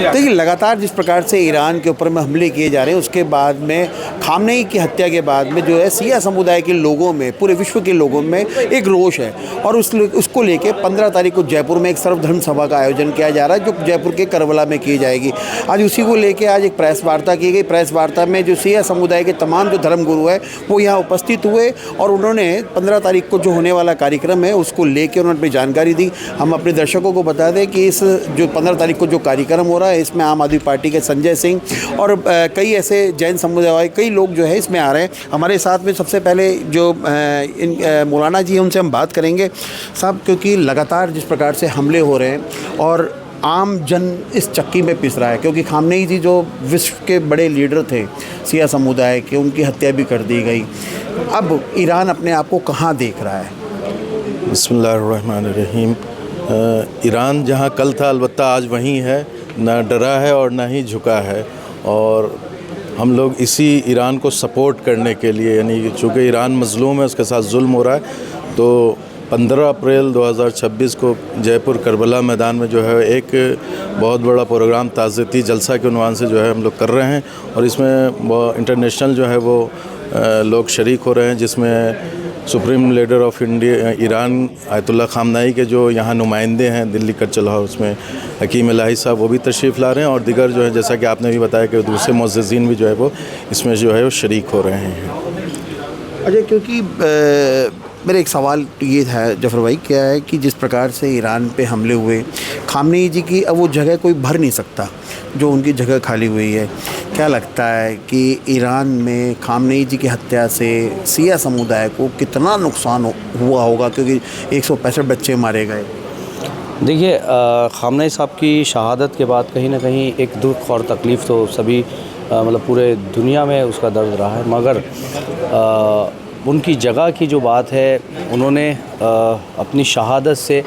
देखिए, लगातार जिस प्रकार से ईरान के ऊपर में हमले किए जा रहे हैं, उसके बाद में खामनेई की हत्या के बाद में जो है शिया समुदाय के लोगों में, पूरे विश्व के लोगों में एक रोष है और उसको लेके 15 तारीख को जयपुर में एक सर्वधर्म सभा का आयोजन किया जा रहा है, जो जयपुर के करबला में की जाएगी। आज उसी को लेके आज एक प्रेस वार्ता की गई। प्रेस वार्ता में जो शिया समुदाय के तमाम जो धर्मगुरु है वो यहाँ उपस्थित हुए और उन्होंने 15 तारीख को जो होने वाला कार्यक्रम है उसको लेके उन्होंने अपनी जानकारी दी। हम अपने दर्शकों को बता दें कि इस जो 15 तारीख को जो कार्यक्रम हो रहा है, इसमें आम आदमी पार्टी के संजय सिंह और कई ऐसे जैन समुदाय कई लोग जो है इसमें आ रहे हैं। हमारे साथ में सबसे पहले जो मौलाना जी हैं उनसे हम बात करेंगे साहब, क्योंकि लगातार जिस प्रकार से हमले हो रहे हैं और आम जन इस चक्की में पिस रहा है, क्योंकि खामनेई जी जो विश्व के बड़े लीडर थे शिया समुदाय के, उनकी हत्या भी कर दी गई। अब ईरान अपने आप को कहाँ देख रहा है? बिस्मिल्लाहिर्रहमानिर्रहीम। ईरान जहाँ कल था अलबत्ता आज वहीं है, ना डरा है और ना ही झुका है। और हम लोग इसी ईरान को सपोर्ट करने के लिए, यानी चूँकि ईरान मज़लूम है, उसके साथ जुल्म हो रहा है, तो 15 अप्रैल 2026 को जयपुर करबला मैदान में जो है एक बहुत बड़ा प्रोग्राम ताज़ियती जलसा के उन्वान से जो है हम लोग कर रहे हैं। और इसमें इंटरनेशनल जो है वो लोग शरीक हो रहे हैं, जिसमें supreme leader of India Iran ayatollah Khamenei के जो यहाँ नुमाइंदे हैं दिल्ली कल्चरल हाउस में, हकीम इलाही साहब, वो भी तशरीफ़ ला रहे हैं। और दिगर जो है, जैसा कि आपने भी बताया कि दूसरे मुअज़्ज़िज़ीन भी जो है वो इसमें जो है वो शरीक हो रहे हैं। अच्छा, क्योंकि मेरा एक सवाल ये है जफर भाई, क्या है कि जिस प्रकार से ईरान पे हमले हुए, खामनेई जी की अब वो जगह कोई भर नहीं सकता जो उनकी जगह खाली हुई है। क्या लगता है कि ईरान में खामनेई जी की हत्या से शिया समुदाय को कितना नुकसान हुआ होगा, क्योंकि 165 बच्चे मारे गए? देखिए, खामनेई साहब की शहादत के बाद कहीं ना कहीं एक दुख और तकलीफ़ तो सभी मतलब पूरे दुनिया में उसका दर्द रहा है, मगर उनकी जगह की जो बात है, उन्होंने अपनी शहादत से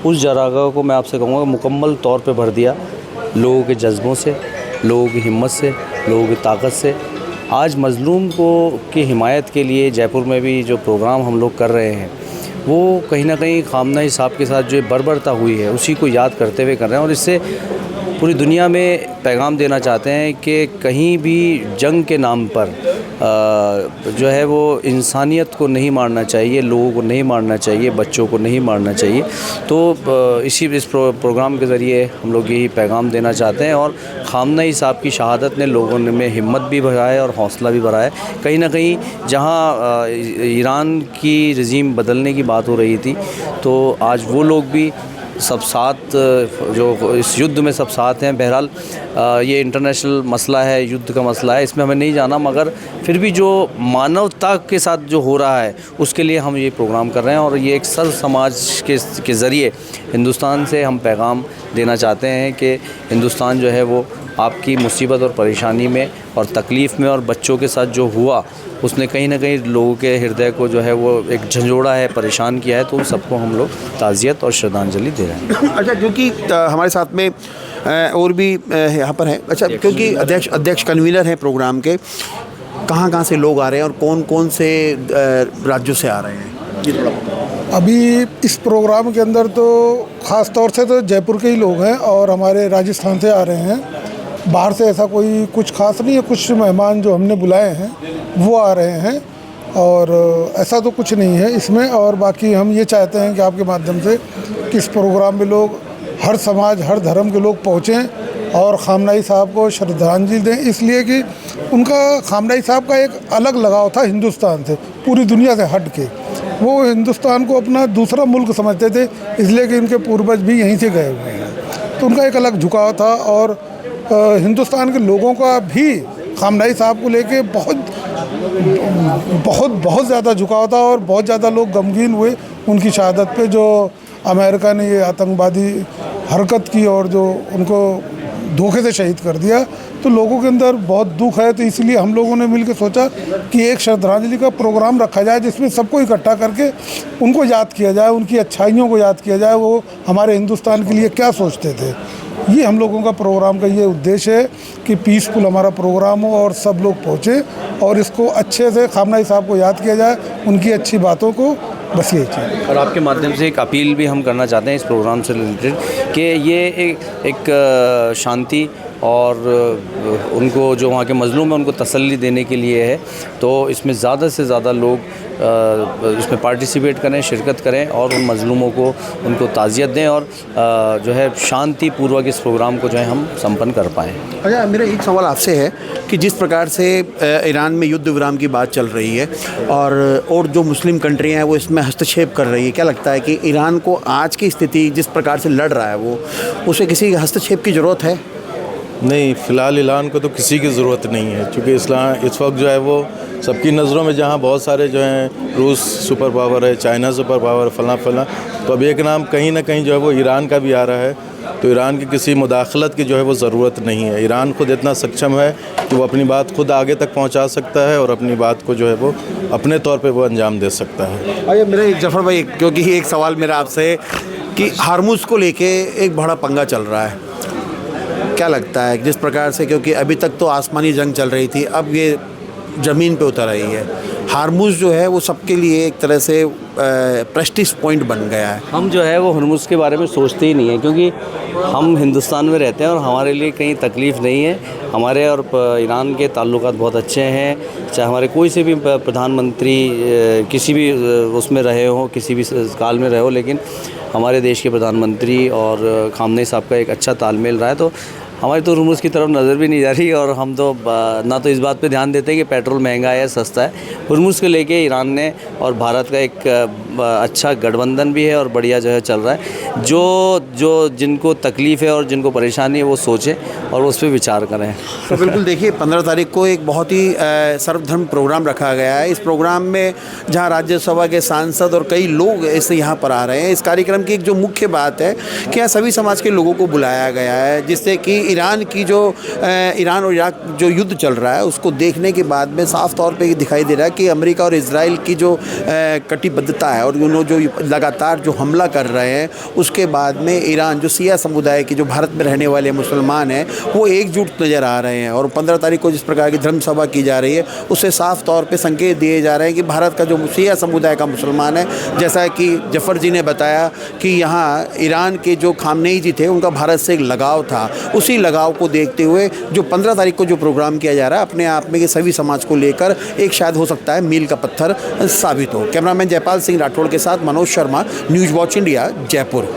उस जगह को मैं आपसे कहूँगा मुकम्मल तौर पे भर दिया, लोगों के जज्बों से, लोगों की हिम्मत से, लोगों की ताकत से। आज मज़लूम को की हिमायत के लिए जयपुर में भी जो प्रोग्राम हम लोग कर रहे हैं, वो कहीं ना कहीं खामनेई साहब के साथ जो बर्बरता हुई है उसी को याद करते हुए कर रहे हैं। और इससे पूरी दुनिया में पैगाम देना चाहते हैं कि कहीं भी जंग के नाम पर जो है वो इंसानियत को नहीं मारना चाहिए, लोगों को नहीं मारना चाहिए, बच्चों को नहीं मारना चाहिए। तो इस प्रोग्राम के ज़रिए हम लोग यही पैगाम देना चाहते हैं। और खामनेई साहब की शहादत ने लोगों में हिम्मत भी बढ़ाया है और हौसला भी बढ़ाया है। कहीं ना कहीं जहां ईरान की रजीम बदलने की बात हो रही थी, तो आज वो लोग भी सब साथ, जो इस युद्ध में सब साथ हैं। बहरहाल ये इंटरनेशनल मसला है, युद्ध का मसला है, इसमें हमें नहीं जाना, मगर फिर भी जो मानवता के साथ जो हो रहा है उसके लिए हम ये प्रोग्राम कर रहे हैं। और ये एक सर्व समाज के ज़रिए हिंदुस्तान से हम पैगाम देना चाहते हैं कि हिंदुस्तान जो है वो आपकी मुसीबत और परेशानी में और तकलीफ़ में और बच्चों के साथ जो हुआ, उसने कहीं ना कहीं लोगों के हृदय को जो है वो एक झंझोड़ा है, परेशान किया है। तो उन सबको हम लोग ताज़ियत और श्रद्धांजलि दे रहे हैं। अच्छा, क्योंकि हमारे साथ में और भी यहाँ पर हैं, अच्छा, क्योंकि अध्यक्ष कन्वीनर हैं प्रोग्राम के, कहाँ से लोग आ रहे हैं और कौन कौन से राज्यों से आ रहे हैं? ये थोड़ा अभी इस प्रोग्राम के अंदर तो ख़ास तौर से तो जयपुर के ही लोग हैं और हमारे राजस्थान से आ रहे हैं। बाहर से ऐसा कोई कुछ खास नहीं है, कुछ मेहमान जो हमने बुलाए हैं वो आ रहे हैं, और ऐसा तो कुछ नहीं है इसमें। और बाकी हम ये चाहते हैं कि आपके माध्यम से कि इस प्रोग्राम में लोग, हर समाज, हर धर्म के लोग पहुँचें और खामनेई साहब को श्रद्धांजलि दें, इसलिए कि उनका, खामनेई साहब का एक अलग लगाव था हिंदुस्तान से, पूरी दुनिया से हट के। वो हिंदुस्तान को अपना दूसरा मुल्क समझते थे, इसलिए कि इनके पूर्वज भी यहीं से गए हुए हैं, तो उनका एक अलग झुकाव था। और हिंदुस्तान के लोगों का भी खामनेई साहब को लेके बहुत ज़्यादा झुकाव था और बहुत ज़्यादा लोग गमगीन हुए उनकी शहादत पे, जो अमेरिका ने ये आतंकवादी हरकत की और जो उनको धोखे से शहीद कर दिया। तो लोगों के अंदर बहुत दुख है, तो इसलिए हम लोगों ने मिलकर सोचा कि एक श्रद्धांजलि का प्रोग्राम रखा जाए, जिसमें सबको इकट्ठा करके उनको याद किया जाए, उनकी अच्छाइयों को याद किया जाए, वो हमारे हिंदुस्तान के लिए क्या सोचते थे। ये हम लोगों का प्रोग्राम का ये उद्देश्य है कि पीसफुल हमारा प्रोग्राम हो और सब लोग पहुँचे और इसको अच्छे से खामनेई साहब को याद किया जाए, उनकी अच्छी बातों को बस यही चीज़। और आपके माध्यम से एक अपील भी हम करना चाहते हैं इस प्रोग्राम से रिलेटेड कि ये एक शांति और उनको जो वहाँ के मज़लूम हैं उनको तसल्ली देने के लिए है। तो इसमें ज़्यादा से ज़्यादा लोग इसमें पार्टिसिपेट करें, शिरकत करें और उन मज़लूमों को उनको ताज़ियत दें और जो है शांतिपूर्वक इस प्रोग्राम को जो है हम संपन्न कर पाएँ। अच्छा, मेरा एक सवाल आपसे है कि जिस प्रकार से ईरान में युद्ध विराम की बात चल रही है और जो मुस्लिम कंट्रियां हैं वो इसमें हस्तक्षेप कर रही है, क्या लगता है कि ईरान को आज की स्थिति जिस प्रकार से लड़ रहा है वो उसे किसी हस्तक्षेप की ज़रूरत है? नहीं, फ़िलहाल ईरान को तो किसी की ज़रूरत नहीं है, क्योंकि इस्लाम इस वक्त जो है वो सबकी नज़रों में, जहाँ बहुत सारे जो हैं रूस सुपर पावर है, चाइना सुपर पावर, फलां, तो अब एक नाम कहीं ना कहीं जो है वो ईरान का भी आ रहा है। तो ईरान की किसी मुदाखलत की जो है वो ज़रूरत नहीं है। ईरान खुद इतना सक्षम है कि वो अपनी बात खुद आगे तक पहुंचा सकता है और अपनी बात को जो है वो अपने तौर पे वो अंजाम दे सकता है। अरे मेरा एक जफ़र भाई, क्योंकि एक सवाल मेरा आपसे कि हार्मुज़ को लेके एक बड़ा पंगा चल रहा है, क्या लगता है जिस प्रकार से, क्योंकि अभी तक तो आसमानी जंग चल रही थी, अब ये ज़मीन पे उतर रही है। हार्मुज़ जो है वो सबके लिए एक तरह से प्रेस्टीज पॉइंट बन गया है। हम जो है वो हरमुज़ के बारे में सोचते ही नहीं हैं, क्योंकि हम हिंदुस्तान में रहते हैं और हमारे लिए कहीं तकलीफ़ नहीं है। हमारे और ईरान के ताल्लुकात बहुत अच्छे हैं, चाहे हमारे कोई से भी प्रधानमंत्री किसी भी उसमें रहे हों, किसी भी काल में रहे हो, लेकिन हमारे देश के प्रधानमंत्री और खामनेई साहब का एक अच्छा तालमेल रहा है। तो हमारी तो हरमुज़ की तरफ नज़र भी नहीं जा रही और हम तो ना तो इस बात पे ध्यान देते हैं कि पेट्रोल महंगा है या सस्ता है। हरमुज़ को लेके ईरान ने और भारत का एक अच्छा गठबंधन भी है और बढ़िया जो है चल रहा है। जो जिनको तकलीफ़ है और जिनको परेशानी है वो सोचें और उस पर विचार करें। तो बिल्कुल देखिए, 15 तारीख को एक बहुत ही सर्वधर्म प्रोग्राम रखा गया है। इस प्रोग्राम में जहां राज्यसभा के सांसद और कई लोग इससे यहाँ पर आ रहे हैं। इस कार्यक्रम की एक जो मुख्य बात है कि यहाँ सभी समाज के लोगों को बुलाया गया है, जिससे कि ईरान की जो ईरान और इराक जो युद्ध चल रहा है उसको देखने के बाद में साफ तौर पे ये दिखाई दे रहा है कि अमेरिका और इजराइल की जो कटिबद्धता है और उन्होंने जो लगातार जो हमला कर रहे हैं, उसके बाद में ईरान जो शिया समुदाय की जो भारत में रहने वाले मुसलमान हैं वो एकजुट नज़र आ रहे हैं। और 15 तारीख को जिस प्रकार की धर्म सभा की जा रही है उससे साफ तौर पर संकेत दिए जा रहे हैं कि भारत का जो शिया समुदाय का मुसलमान है, जैसा कि जफ़र जी ने बताया कि यहाँ ईरान के जो खामनेई जी थे उनका भारत से एक लगाव था, उसी लगाव को देखते हुए जो 15 तारीख को जो प्रोग्राम किया जा रहा है अपने आप में ये सभी समाज को लेकर एक शायद हो सकता है मील का पत्थर साबित हो। कैमरामैन जयपाल सिंह राठौड़ के साथ Manoj Sharma, news watch India, Jaipur.